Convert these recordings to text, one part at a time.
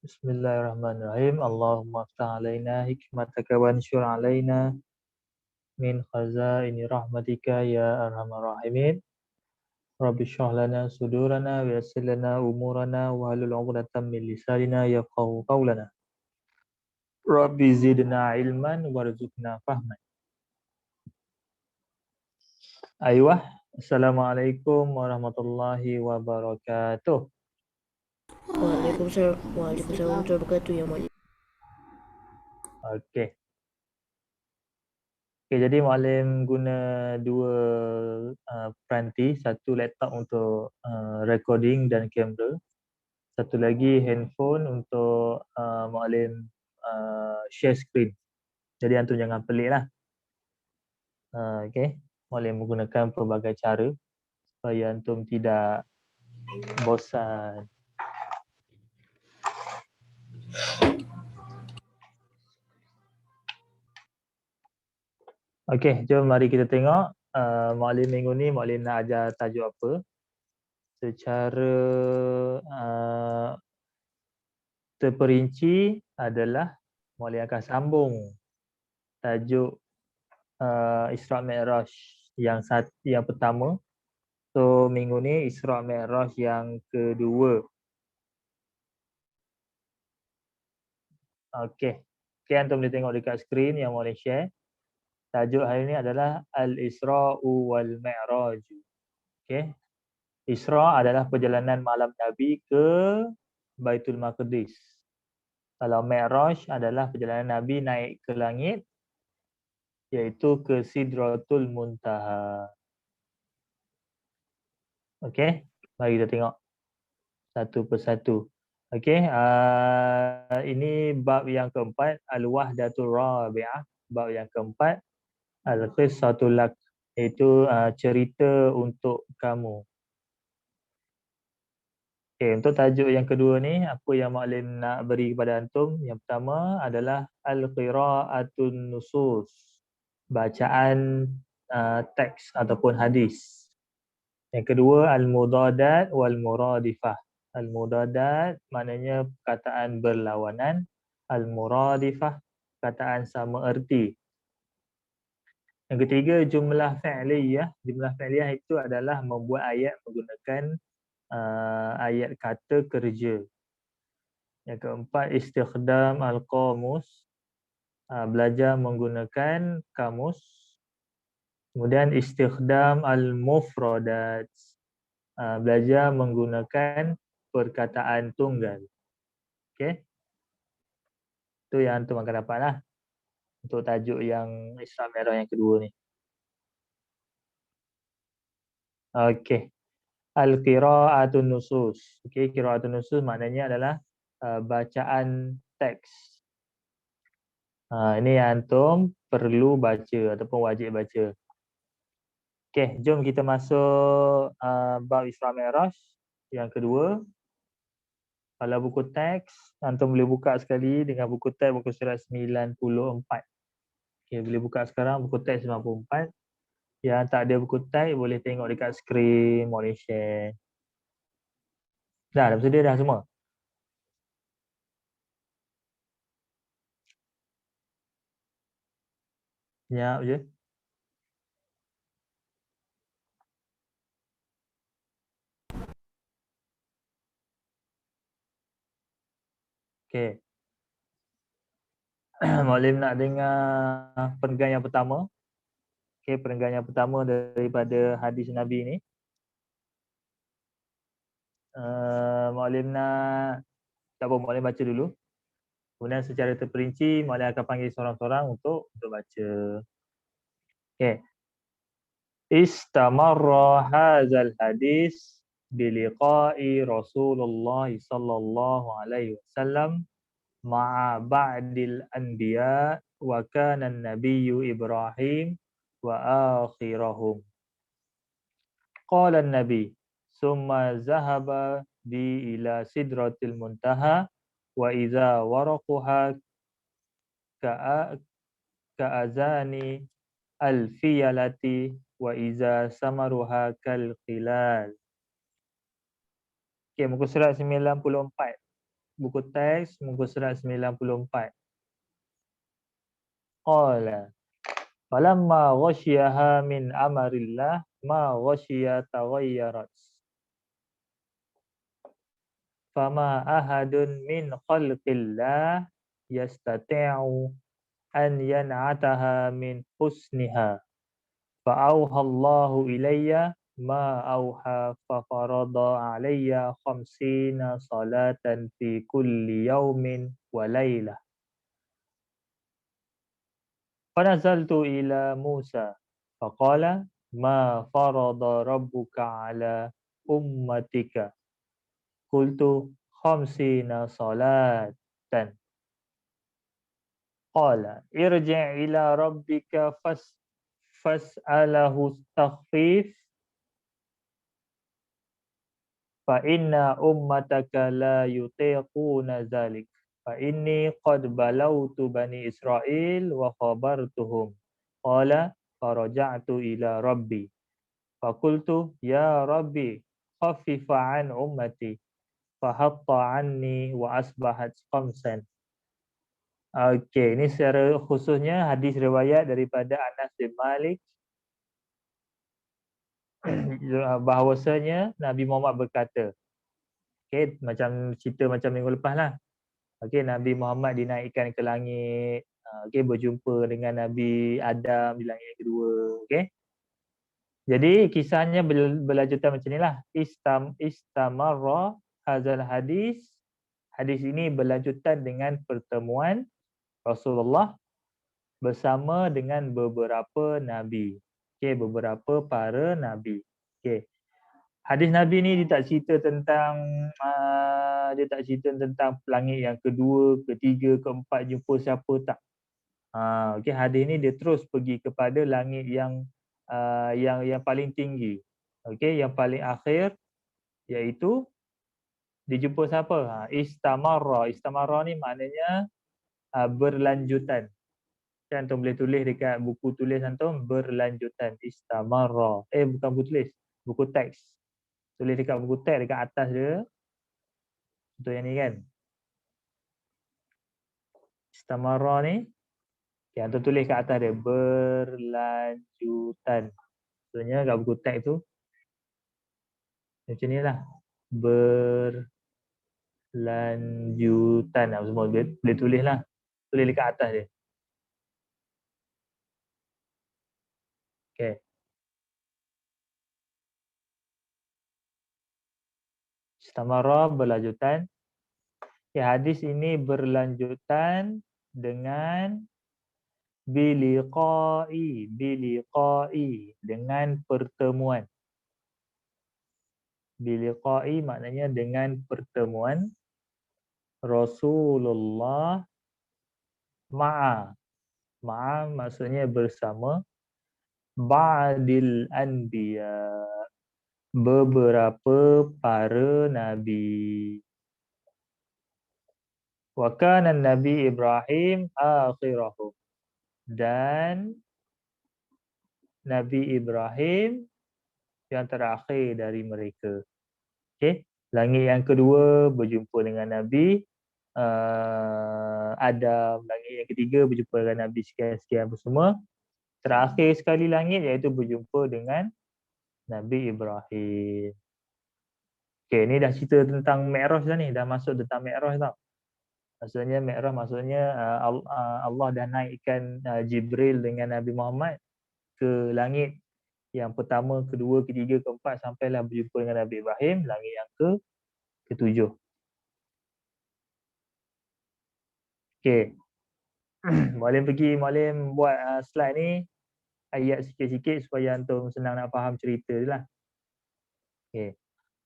Bismillahirrahmanirrahim. Allahumma aftah alaina hikmataka wansyur alaina min khazaini rahmatika ya arhamar rahimin. Rabbi shrah lana sudurana wa yassir lana umurana wa hlul 'uqdatam min lisanina yafqahu qawlana. Rabbi zidna ilman warzuqna fahman. Ayuh, Assalamualaikum warahmatullahi wabarakatuh. Waalaikumsalam warahmatullahi wabarakatuh ya Malik. Okey. Okay, jadi Muallim guna dua peranti, satu laptop untuk recording dan kamera, satu lagi handphone untuk Muallim share screen. Jadi antum jangan pelik lah. Okay, Muallim menggunakan pelbagai cara supaya antum tidak bosan. Okay, jom mari kita tengok Muallim minggu ni Muallim nak ajar tajuk apa. Secara terperinci adalah Muallim akan sambung tajuk Isra' Mi'raj yang pertama. So minggu ni Isra' Mi'raj yang kedua. Okey. Okay, antum boleh tengok dekat skrin yang Muallim share. Tajuk hari ni adalah Al-Isra'u wal Mi'raj. Okey. Isra' adalah perjalanan malam Nabi ke Baitul Maqdis. Kalau Mi'raj adalah perjalanan Nabi naik ke langit, iaitu ke Sidratul Muntaha. Okey, mari kita tengok satu persatu. Okey, ini bab yang keempat, Al-Wahdatul Rabi'ah. Bab yang keempat, Al-Qissatul Lak, iaitu cerita untuk kamu. Okey, untuk tajuk yang kedua ni, apa yang Muallim nak beri kepada antum? Yang pertama adalah Al-Qira'atun Nusus, bacaan teks ataupun hadis. Yang kedua, Al-Mudadat wal-Muradifah. Al-Mudadat maknanya perkataan berlawanan. Al-Muradifah, perkataan sama erti. Yang ketiga, jumlah fi'liyah. Jumlah fi'liyah itu adalah membuat ayat menggunakan ayat kata kerja. Yang keempat, istikhdam al-qamus. Belajar menggunakan kamus. Kemudian istikhdam al-mufradat. Belajar menggunakan perkataan tunggal. Okey. Itu yang antum akan dapat lah untuk tajuk yang Isra' Mi'raj yang kedua ni. Okey. Al-qira'atun nusus. Okey, qira'atun nusus maknanya adalah bacaan teks. Ini yang antum perlu baca ataupun wajib baca. Okey, jom kita masuk bab Isra' Mi'raj yang kedua. Kalau buku teks, antum boleh buka sekali dengan buku teks buku surat 94. Okey, boleh buka sekarang buku teks 94. Yang tak ada buku teks boleh tengok dekat skrin, boleh share. Dah bersedia dah semua? Senyap je. Okey. Muallim nak dengar perenggan yang pertama. Okey, perenggan yang pertama daripada hadis Nabi ni. Muallim nak, tak apa, Muallim baca dulu. Kemudian secara terperinci Muallim akan panggil seorang-seorang untuk baca. Okey. Istamarra hadzal hadis biliqa'i Rasulullah sallallahu alaihi wasallam ma'a ba'dil anbiya wa kana an-nabiyyu Ibrahim wa akhirahum. Qala an-nabi summa zahaba bi ila sidratil muntaha wa idza waraquha ka'azani al-fiyalati wa iza samaruha kal qilal. Okey, muka surat 94. buku teks muka surat 94. Qala falamma ghasyiyaha min amarillah ma ghasyiya taghayyarat. Fama ahadun min khalqillah yastati'u an yan'ataha min husniha. Fa'auha Allahu ilayya ma auha fafarada alayya khamsina salatan fi kulli yawmin wa laylah. Fanazaltu ila Musa faqala ma farada rabbuka ala ummatika. Qultu khamsina salatan. Qala irji' ila rabbika fas'alahu takhfif fa inna ummataka la yutiquna zalik. Fa inni qad balawtu bani Israel wa khabartuhum. Qala faraja'tu ila rabbi. Faqultu ya rabbi khaffif an ummati. Fahatta anni wa asbahat khamsan. Okey, ini secara khususnya hadis riwayat daripada Anas bin Malik bahawasanya Nabi Muhammad berkata, okey, macam cerita macam minggu lepas lah. Okey, Nabi Muhammad dinaikkan ke langit, okey, berjumpa dengan Nabi Adam di langit yang kedua, okey. Jadi kisahnya berlanjutan macam inilah. Istamarra hazal hadis. Hadis ini berlanjutan dengan pertemuan Rasulullah bersama dengan beberapa nabi. Okey, beberapa para nabi. Okey. Hadis Nabi ni dia tak cerita tentang langit yang kedua, ketiga, keempat jumpa siapa, tak. Okey, hadis ni dia terus pergi kepada langit yang paling tinggi. Okey, yang paling akhir iaitu dijumpa siapa? Istamarra. Istamarra ni maknanya berlanjutan. Antum boleh tulis dekat buku tulis antum, berlanjutan. Istamarra. Bukan buku tulis, buku teks. Tulis dekat buku teks dekat atas dia. Contoh yang ni kan. Istamarra ni, okay, antum tulis kat atas dia, berlanjutan. Maksudnya kat buku teks tu macam ni lah, berlanjutan. Semua boleh tulis lah. Tulis dekat atas dia. Okay. Istamarra, berlanjutan. Ya, hadis ini berlanjutan dengan biliqa'i, dengan pertemuan. Biliqa'i maknanya dengan pertemuan Rasulullah ma'a. Ma'a maksudnya bersama ba'dil anbiya, beberapa para nabi. Wa kana Nabi Ibrahim akhirahum. Dan Nabi Ibrahim yang terakhir dari mereka. Okey, langit yang kedua berjumpa dengan Nabi Adam, langit yang ketiga berjumpa dengan Nabi sekian-sekian semua. Terakhir sekali langit iaitu berjumpa dengan Nabi Ibrahim. Okey, ni dah cerita tentang Mi'raj dah ni, dah masuk tentang Mi'raj tau. Maksudnya Mi'raj maksudnya Allah dah naikkan Jibril dengan Nabi Muhammad ke langit yang pertama, kedua, ketiga, keempat sampailah berjumpa dengan Nabi Ibrahim, langit yang ketujuh. Okey. Muallim buat slide ni ayat sikit-sikit supaya antum senang nak faham cerita je lah. Okey.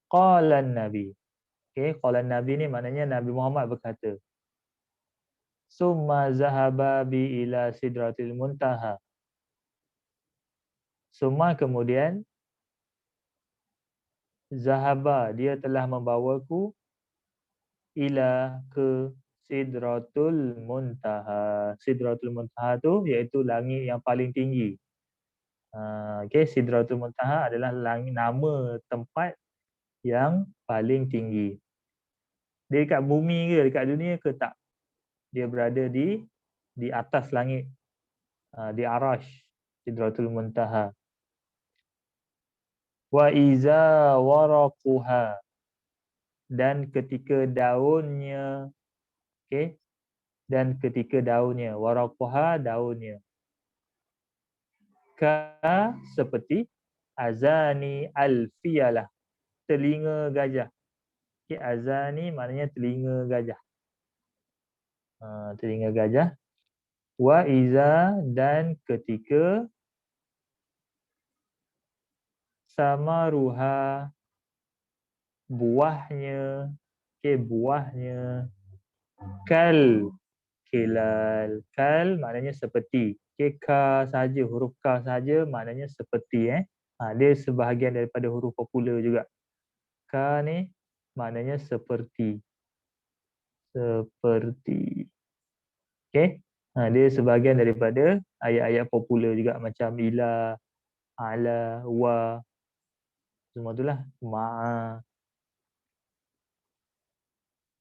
Qala Nabi. Okey, qala Nabi ni maknanya Nabi Muhammad berkata. Summa zahaba bi ila sidratil muntaha. Summa kemudian zahaba, dia telah membawaku ila ke Sidratul Muntaha. Sidratul Muntaha tu iaitu langit yang paling tinggi. Okey, Sidratul Muntaha adalah langit, nama tempat yang paling tinggi. Dia dekat bumi ke, dekat dunia ke? Tak. Dia berada di atas langit. Di Arash, Sidratul Muntaha. Wa iza waraquha, dan ketika daunnya, okey, dan ketika daunnya, waraquha, daunnya, ka, seperti, azani alfiyalah, telinga gajah. Okey, azani maknanya telinga gajah. Telinga gajah. Wa iza, dan ketika, samaruha, buahnya, okey, buahnya, kal kilal. Kal maknanya seperti. Okay, ka saja, huruf ka saja maknanya seperti. Dia sebahagian daripada huruf popular juga. Ka ni maknanya seperti. Seperti. Okay. Dia sebahagian daripada ayat-ayat popular juga macam ila, ala, wa. Semua itulah. Ma'a.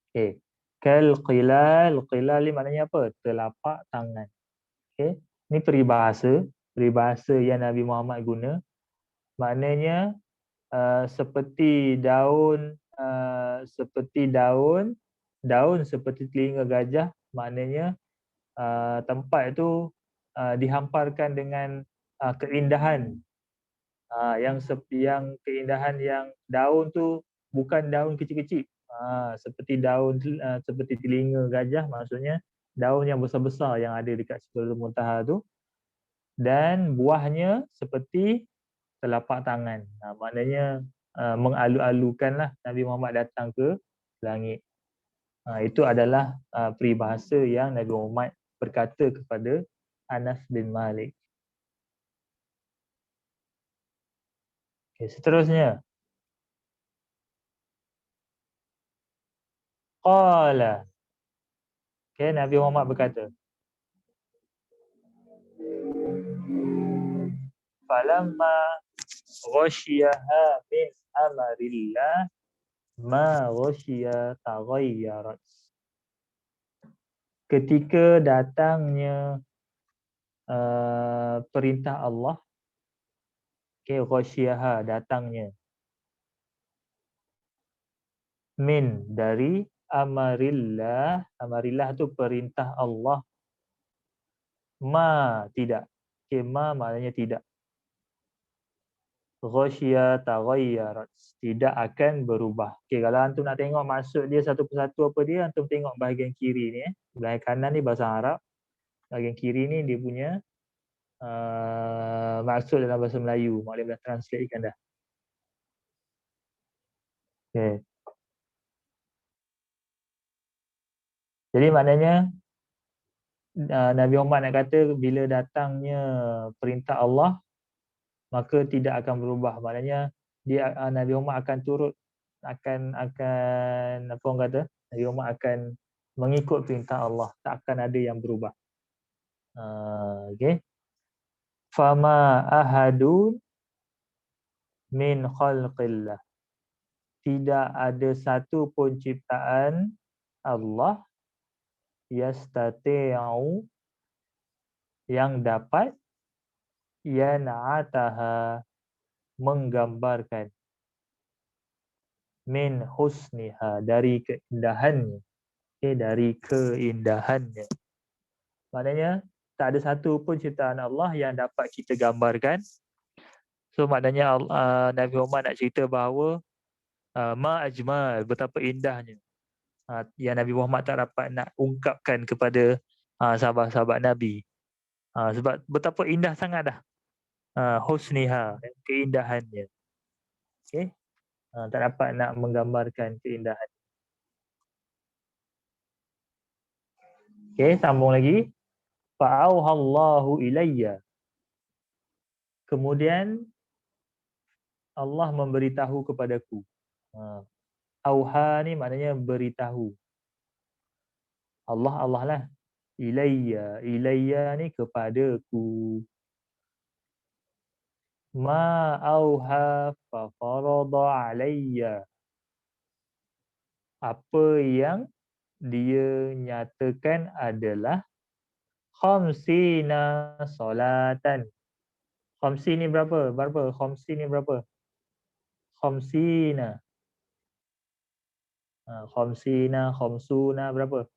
Okay. Kal qilal. Qilal ni maknanya apa? Telapak tangan. Okay. Ini peribahasa. Peribahasa yang Nabi Muhammad guna. Maknanya seperti daun, seperti daun, daun seperti telinga gajah. Maknanya tempat itu dihamparkan dengan keindahan. Yang keindahan yang daun tu bukan daun kecil-kecil. Seperti daun seperti telinga gajah, maksudnya daun yang besar-besar yang ada dekat Sidratul Muntaha tu, dan buahnya seperti telapak tangan. Maknanya mengalu-alukanlah Nabi Muhammad datang ke langit. Itu adalah peribahasa yang Nabi Muhammad berkata kepada Anas bin Malik. Okay, seterusnya. Qala. Okay, Nabi Muhammad berkata. Falamma ghasyiyaha min amarillah ma ghasyiya taghayyarat. Ketika datangnya perintah Allah, okay, ghasyiyaha, datangnya, min, dari, amarillah, amarillah tu perintah Allah, ma, tidak, okay, ma maknanya tidak, ghasyiya taghayyarat, tidak akan berubah. Okay, kalau antum nak tengok maksud dia satu persatu apa dia, antum tengok bahagian kiri ni, bahagian kanan ni bahasa Arab, bahagian kiri ni dia punya maksud dalam bahasa Melayu. Maklum dah translatekan dah. Okay. Jadi maknanya Nabi Muhammad nak kata bila datangnya perintah Allah maka tidak akan berubah. Maknanya dia Nabi Muhammad akan turut akan apa orang kata? Nabi Muhammad akan mengikut perintah Allah, tak akan ada yang berubah. Okey. Fama ahadun min khalqillah. Tidak ada satu pun ciptaan Allah yastati'u, yang dapat, yan'ataha, menggambarkan, min husniha, dari keindahannya. Okay, dari keindahannya. Maknanya tak ada satu pun ciptaan Allah yang dapat kita gambarkan. So maknanya Nabi Muhammad nak cerita bahawa ma ajmal, betapa indahnya, yang Nabi Muhammad tak dapat nak ungkapkan kepada sahabat-sahabat Nabi. Sebab betapa indah sangat dah. Husniha, keindahannya. Okay? Tak dapat nak menggambarkan keindahan. Okay, sambung lagi. Fa'auhallahu ilayya. Kemudian Allah memberitahu kepadaku. Auha ni maknanya beritahu. Allah lah. Ilayya. Ilayya ni kepadaku. Ma auha fa farada alayya. apa yang dia nyatakan adalah khamsina solatan. Khamsi ni berapa? Berapa? Khamsi ni berapa? Khamsina. Khamsina, khamsuna berapa?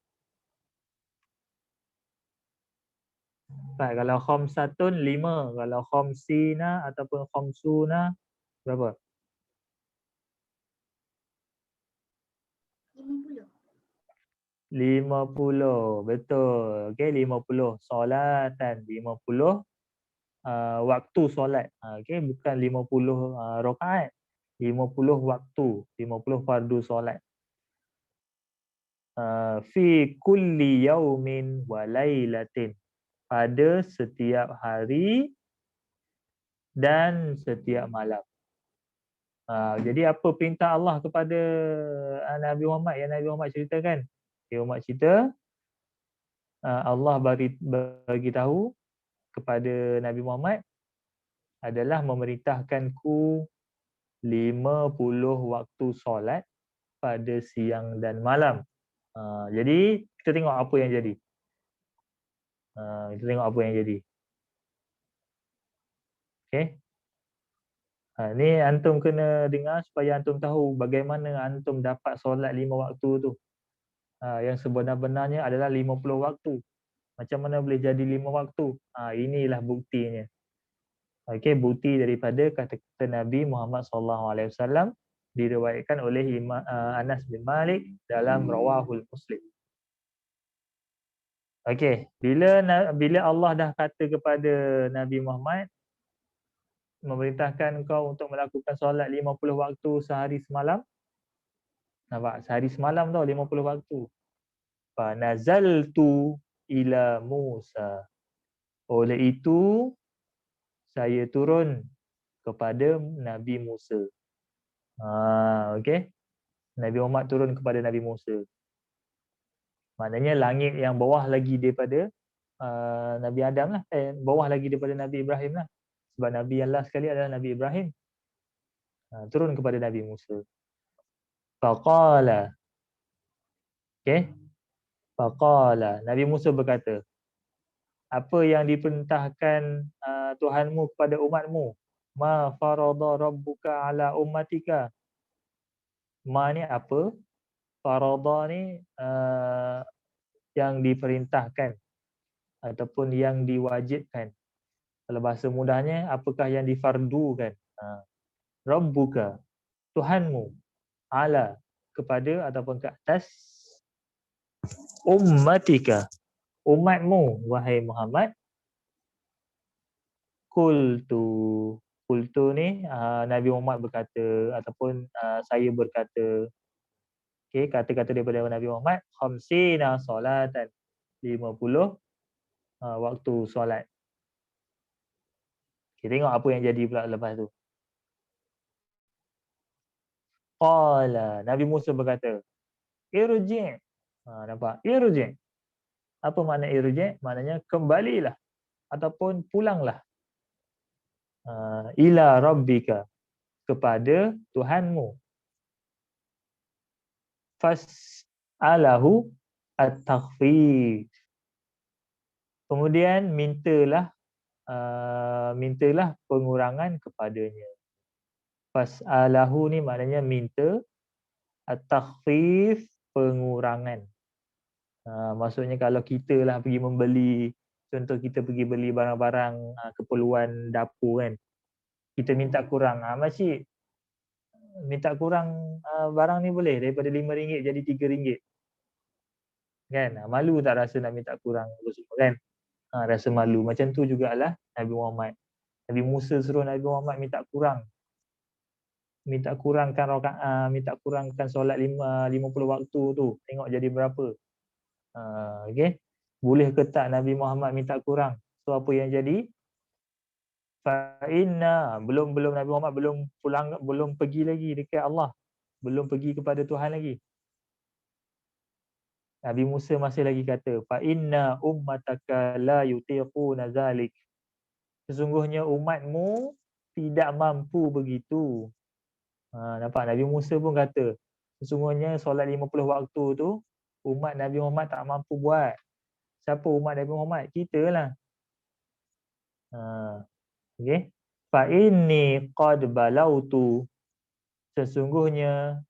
Baik, kalau khamsatun 5, kalau khamsina ataupun khamsuna berapa? 50. Betul. Okey, 50 solatan, 50 waktu solat. Okey, bukan 50 rakaat. 50 waktu, 50 fardu solat. Fi kulli yaumin wa lailatin. Pada setiap hari dan setiap malam. Jadi apa perintah Allah kepada Nabi Muhammad yang Nabi Muhammad ceritakan? Nabi Muhammad cerita, Allah bagi tahu kepada Nabi Muhammad adalah memerintahkanku 50 waktu solat pada siang dan malam. Jadi kita tengok apa yang jadi. Kita tengok apa yang jadi. Okey. Ni antum kena dengar supaya antum tahu bagaimana antum dapat solat 5 waktu tu. Yang sebenar-benarnya adalah 50 waktu. Macam mana boleh jadi 5 waktu? Inilah buktinya. Okey, bukti daripada kata-kata Nabi Muhammad SAW diriwayatkan oleh Anas bin Malik dalam Rawahul Muslim. Okey, bila Allah dah kata kepada Nabi Muhammad memerintahkan kau untuk melakukan solat 50 waktu sehari semalam. Nampak? Sehari semalam tau 50 waktu. Fa nazaltu ila Musa. Oleh itu saya turun kepada Nabi Musa. Okey. Nabi Muhammad turun kepada Nabi Musa. Maknanya langit yang bawah lagi daripada Nabi Adam lah. Bawah lagi daripada Nabi Ibrahim lah. Sebab Nabi yang last sekali adalah Nabi Ibrahim. Turun kepada Nabi Musa. Faqala. Okey. Faqala. Nabi Musa berkata, apa yang diperintahkan Tuhanmu kepada umatmu? Ma farada rabbuka ala ummatika. Ma ni apa? Farada ni yang diperintahkan ataupun yang diwajibkan. Kalau bahasa mudahnya, apakah yang difardukan? Rabbuka, Tuhanmu, ala, kepada ataupun ke atas ummatika, umatmu, wahai Muhammad. Qultu ni Nabi Muhammad berkata ataupun saya berkata. Okey, kata-kata daripada Nabi Muhammad, khamsina solatan, 50 waktu solat. Okay, tengok apa yang jadi pula lepas tu. Qala, Nabi Musa berkata, irji'. Nampak? Irji'. Apa makna irji'? Maknanya kembalilah ataupun pulanglah. Ila rabbika, kepada Tuhanmu. Fas'alahu at-takhfif. Kemudian mintalah pengurangan kepadanya. Fas'alahu ni maknanya minta, at-takhfif, pengurangan. Maksudnya kalau kita lah pergi membeli, contoh kita pergi beli barang-barang keperluan dapur kan, kita minta kurang, makcik minta kurang barang ni boleh daripada RM5 jadi RM3 kan. Malu tak rasa nak minta kurang kan? Rasa malu. Macam tu jugalah Nabi Muhammad. Nabi Musa suruh Nabi Muhammad minta kurangkan minta kurangkan solat 50 waktu tu, tengok jadi berapa. Okey, boleh ke tak Nabi Muhammad minta kurang? So apa yang jadi? Fa inna, belum Nabi Muhammad belum pergi lagi dekat Allah, belum pergi kepada Tuhan lagi. Nabi Musa masih lagi kata, fa inna ummataka la yutiquna zalik. Sesungguhnya umatmu tidak mampu begitu. Nampak Nabi Musa pun kata, Sesungguhnya solat 50 waktu tu umat Nabi Muhammad tak mampu buat. Siapa umat Nabi Muhammad? Kita lah. Okey. Fa inni qad balautu, sesungguhnya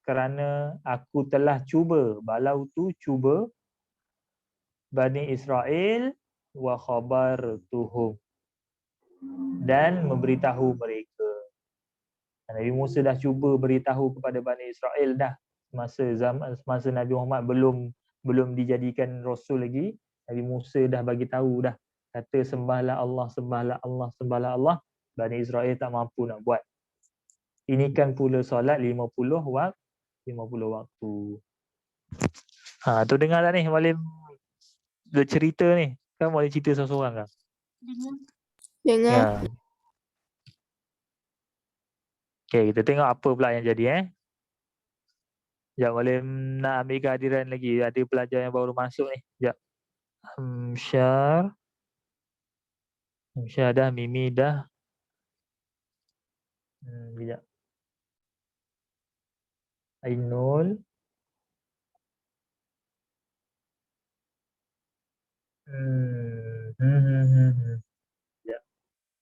kerana aku telah cuba, balautu cuba, Bani Israel wa khabartuhum, dan memberitahu mereka. Nabi Musa dah cuba beritahu kepada Bani Israel dah semasa Nabi Muhammad belum dijadikan rasul lagi. Nabi Musa dah bagi tahu dah, kata sembahlah Allah, sembahlah Allah, sembahlah Allah. Bani Israel tak mampu nak buat. Ini kan pula solat 50 waktu. Tu dengar tak ni Malim bercerita ni? Kan boleh cerita seorang-seorang kan? Dengar. Ya. Okay, kita tengok apa pula yang jadi Sekejap, boleh nak ambil kehadiran lagi. Ada pelajar yang baru masuk ni. Sekejap. Hamsyar dah, Mimi dah. Sekejap. Ainul. Sekejap.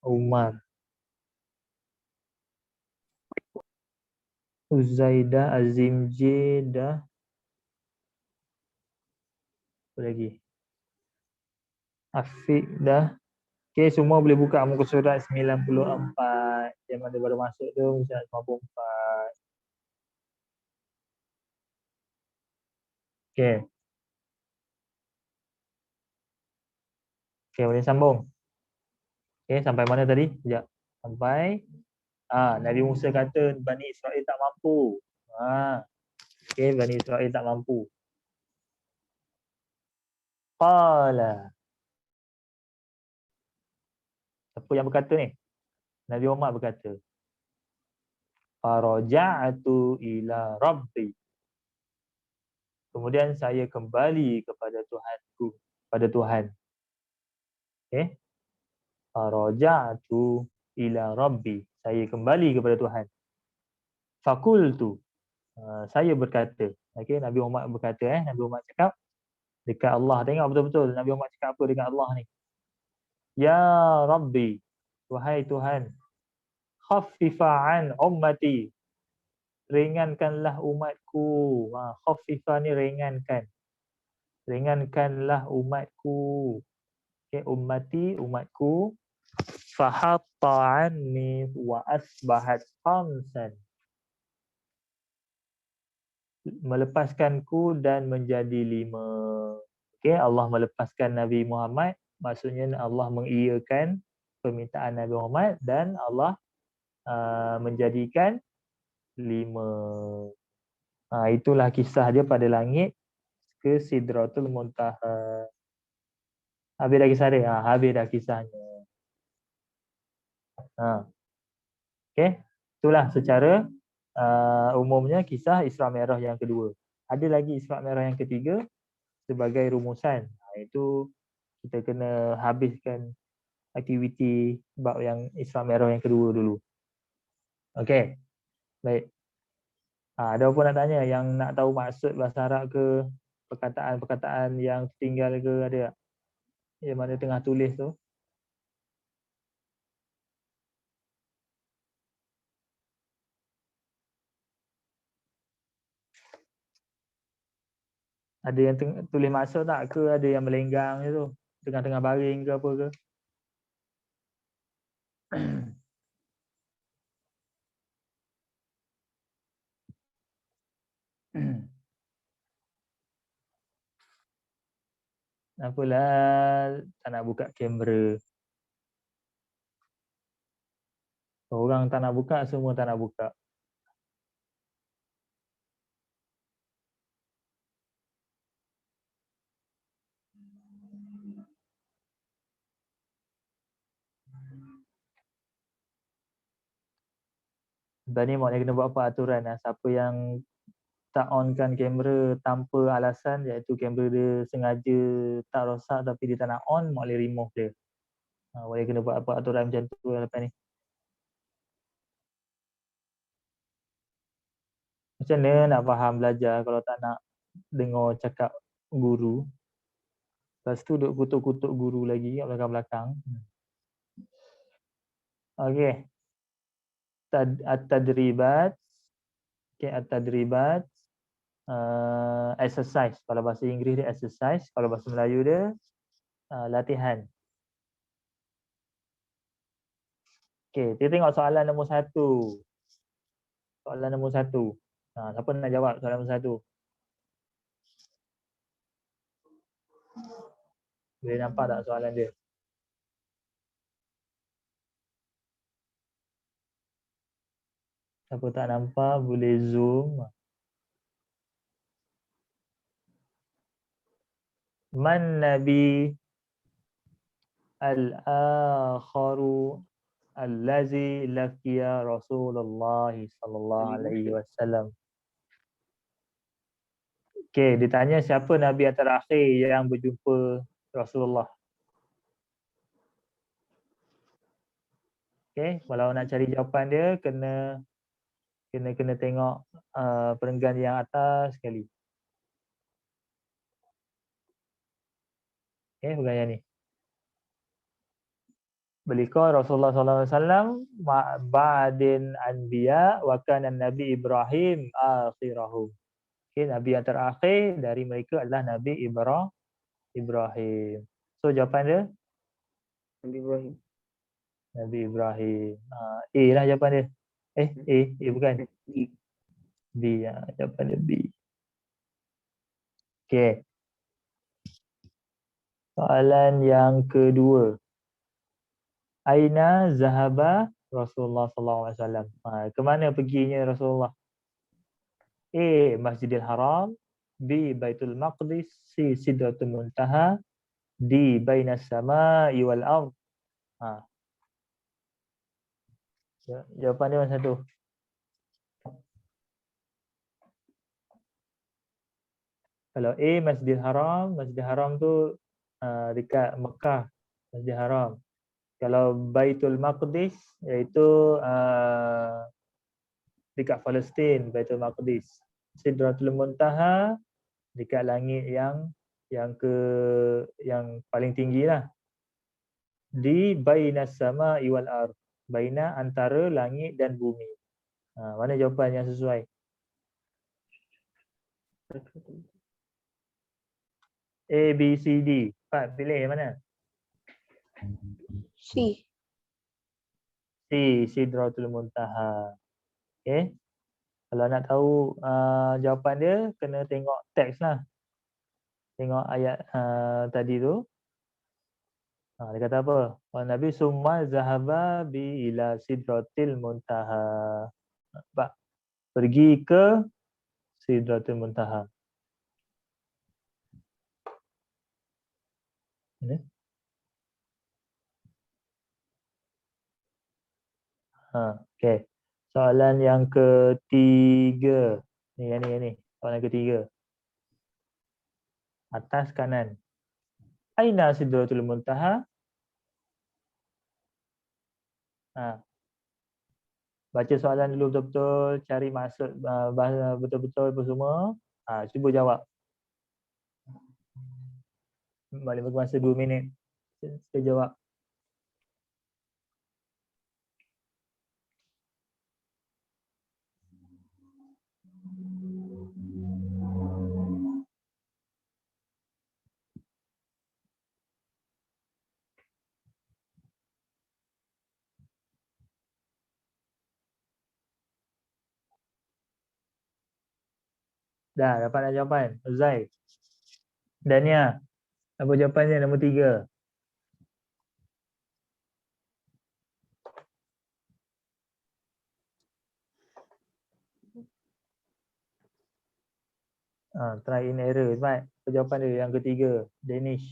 Umar. Uzaidah, Azim J dah. Apa lagi? Afiq dah. Okay, semua boleh buka muka surat 94. Yang mana baru masuk tu, surat 54. Okay. Okay, boleh sambung. Okay, sampai mana tadi? Sekejap. Sampai Nabi Musa kata Bani Israel tak mampu. Okay, Bani Israel tak mampu. Qala. Siapa yang berkata ni? Nabi Muhammad berkata. Faraja'atu ila Rabbi. Kemudian saya kembali kepada Tuhanku, pada Tuhan. Okay. Faraja'atu ila Rabbi. Saya kembali kepada Tuhan. Fakultu. Saya berkata. Okay, Nabi Muhammad berkata. Nabi Muhammad cakap dekat Allah. Tengok betul-betul Nabi Muhammad cakap apa dengan Allah ni. Ya Rabbi. Wahai Tuhan. Khaffifa'an ummati. Ringankanlah umatku. Khaffifa ni ringankan. Ringankanlah umatku. Okay, ummati, umatku. Fahatta anni wa asbahat khamsan. Melepaskanku dan menjadi 5. Okay, Allah melepaskan Nabi Muhammad. Maksudnya Allah mengiyakan permintaan Nabi Muhammad dan Allah menjadikan 5. Itulah kisah dia pada langit ke Sidratul Muntaha. Habis dah kisah dia? Habis dah kisahnya. Okay. Itulah secara umumnya kisah Isra Mi'raj yang kedua. Ada lagi Isra Mi'raj yang ketiga sebagai rumusan. Itu kita kena habiskan aktiviti bab yang Isra Mi'raj yang kedua dulu. Okay. Baik. Ada apa nak tanya? Yang nak tahu maksud bahasa Arab ke, perkataan-perkataan yang tertinggal ke, ada tak? Yang mana tengah tulis tu. Ada yang tulis maksud tak ke, ada yang melenggang je tu, tengah-tengah baring ke apa ke? Apalah, tak nak buka kamera. Orang tak nak buka, semua tak nak buka. Dan ni maknanya kena buat apa aturan lah. Siapa yang tak onkan kamera tanpa alasan, iaitu kamera dia sengaja tak rosak tapi dia tak nak on, boleh remove dia. Boleh kena buat apa aturan macam tu lepas ni. Macam mana nak faham belajar kalau tak nak dengar cakap guru? Lepas tu duk kutuk-kutuk guru lagi kat belakang-belakang. Okey. At-tadribat. Okey, at-tadribat. Exercise. Kalau bahasa Inggeris dia exercise. Kalau bahasa Melayu dia latihan. Okey, kita tengok soalan nombor 1. Soalan nombor 1. Siapa nak jawab soalan nombor 1? Boleh nampak tak soalan dia? Siapa tak nampak boleh zoom. Man nabi al-akharu allazi laqiya Rasulullah sallallahu alaihi wasallam. Okey, dia tanya siapa nabi yang terakhir yang berjumpa Rasulullah. Okey, kalau nak cari jawapan dia kena tengok perenggan yang atas sekali. Okey, perenggan yang ni. Belika Rasulullah sallallahu alaihi wasallam ba'din anbiya wa kana Nabi Ibrahim akhirahum. Okey, nabi yang terakhir dari mereka adalah Nabi Ibrahim. So jawapan dia Nabi Ibrahim. Nabi Ibrahim. A lah jawapan dia. A bukan. B ya, jawapan dia B. Okey. Soalan yang kedua. Aina zahaba Rasulullah sallallahu alaihi wasallam. Ke mana perginya Rasulullah? A. Masjidil Haram, B. Baitul Maqdis, C. Sidratul Muntaha, D. Bainas Sama'i wal Ardh. Jawapan dia mana satu? Kalau A Masjidil Haram tu dekat Mekah, Masjidil Haram. Kalau Baitul Maqdis iaitu dekat Palestin, Baitul Maqdis. Sidratul Muntaha dekat langit yang paling tinggi lah. Di bainas sama'i wal ardh. Baina antara langit dan bumi. Mana jawapan yang sesuai? A, B, C, D. Pak, pilih yang mana? C. C, Sidratul Muntaha. Okay. Kalau nak tahu jawapan dia, kena tengok teks lah. Tengok ayat tadi tu. Dia kata apa? Nabi summa zahaba bi ila Sidratil Muntaha. Pak, pergi ke Sidratul Muntaha. Ini. Okay. Soalan yang ketiga. Yang ni. Soalan ketiga. Atas kanan. Aina Sidratul Muntaha? Baca soalan dulu betul-betul, cari maksud bahasa betul-betul apa semua. Cuba jawab. Balik masa 2 minit. Kita jawab. Dah, dapat nak jawapan? Zai. Dania. Apa jawapannya nombor 3? Try in error. Baik. Apa jawapan dia yang ketiga? Danish.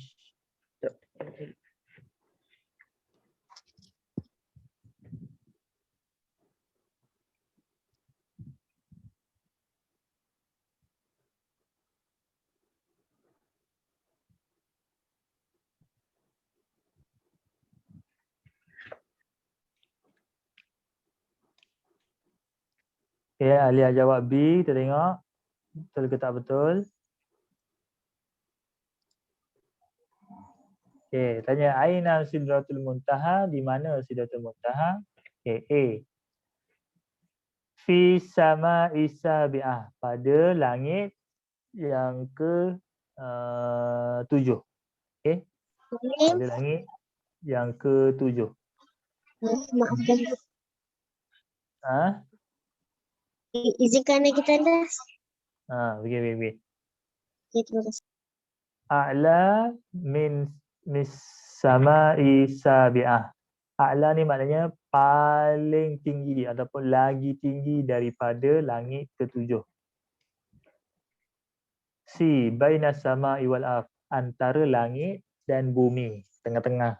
Okay, Alia jawab B. Kita tengok. Betul ke tak betul? Okay, tanya Aina Sidratul Muntaha. Di mana Sidratul Muntaha? Okay, A. Fi sama isabi'ah. Pada langit yang ke 7. Okay. Pada langit yang ke 7. Maafkan. Ha? Izinkan kita anda. Begini. Ya, terima kasih. A'la min sama'i sabi'ah. A'la ni maknanya paling tinggi ataupun lagi tinggi daripada langit ke-7. Si baina sama'i wal ardh, antara langit dan bumi, tengah-tengah.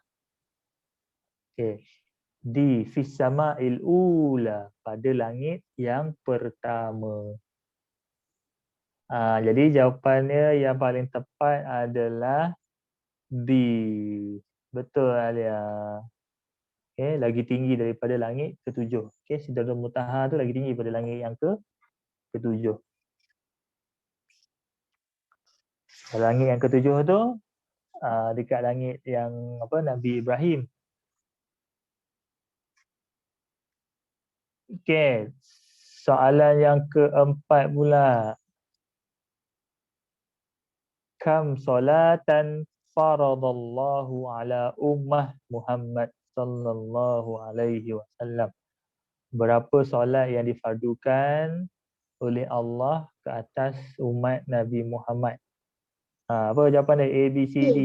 Okey. Di fis sama'il ula, pada langit yang pertama. Jadi jawapannya yang paling tepat adalah B. Betul Alia. Okay, lagi tinggi daripada langit ke-7. Okay, Sidratul Muntaha tu lagi tinggi daripada langit yang ke-7. Langit yang ke-7 tu dekat langit yang Nabi Ibrahim. Okay, soalan yang keempat pula. Kam solatan faradallahu ala ummah Muhammad sallallahu alaihi wasallam. Berapa solat yang difardukan oleh Allah ke atas umat Nabi Muhammad? Apa jawapan dia? A, B, C, D.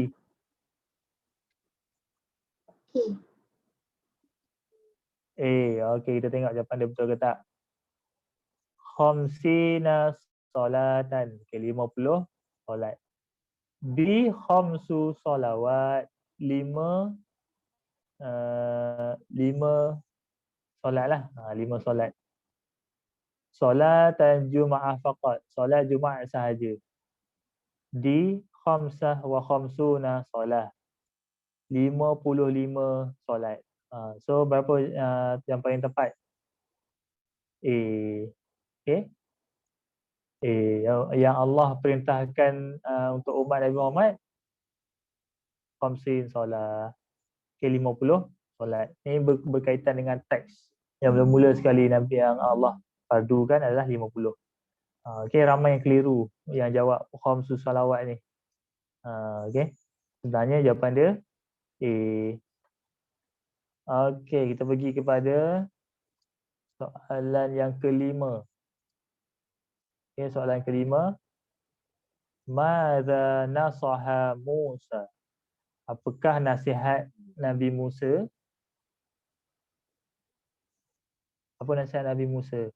A. Okey, kita tengok jawapan dia betul ke tak. Khamsina solatan. Okey, 50 solat. B. Khamsu solawat. 5 solat lah. 5 solat. Solatan Jum'ah faqat. Solat Jumaat sahaja. D. Khamsah wa khamsuna solat. 55 solat. So berapa yang paling tepat? A. Okay. A. Yang Allah perintahkan untuk umat Nabi Muhammad, khamsin solat. Okay, 50 solat. Ini berkaitan dengan teks. Yang mula-mula sekali Nabi yang Allah fardukan adalah 50. Okay, ramai yang keliru yang jawab khamsu salawat ni. Okay. Sebenarnya jawapan dia A. Okay, kita pergi kepada soalan yang kelima. Okay, soalan kelima. Madza nasaha Musa? Apakah nasihat Nabi Musa? Apa nasihat Nabi Musa?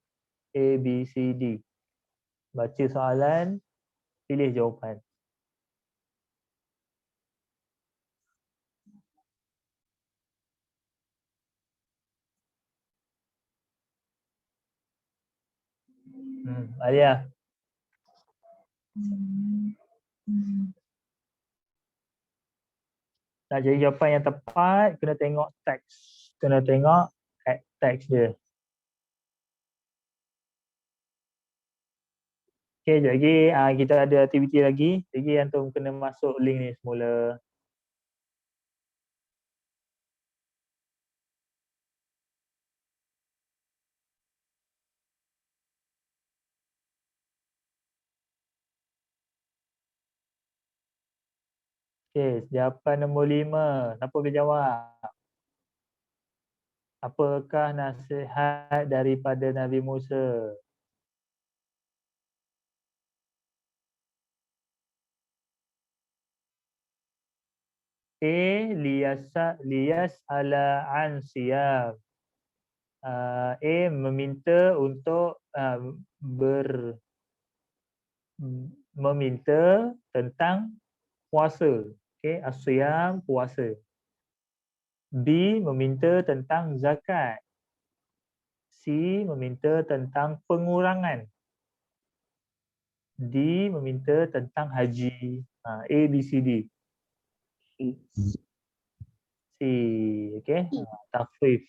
A, B, C, D. Baca soalan, pilih jawapan. Alia. Nak jadi jawapan yang tepat, kena tengok teks. Kena tengok teks dia. Okay, sekejap lagi kita ada aktiviti lagi. Jadi antum kena masuk link ni semula. Okay, jawapan nombor 5. Siapa boleh jawab? Apakah nasihat daripada Nabi Musa? A. Liyas ala an siyam. A. Meminta untuk meminta tentang puasa. Okay, asyam, puasa. B. Meminta tentang zakat. C. Meminta tentang pengurangan. D. Meminta tentang haji. A, B, C, D. C. Okay. Takhfif.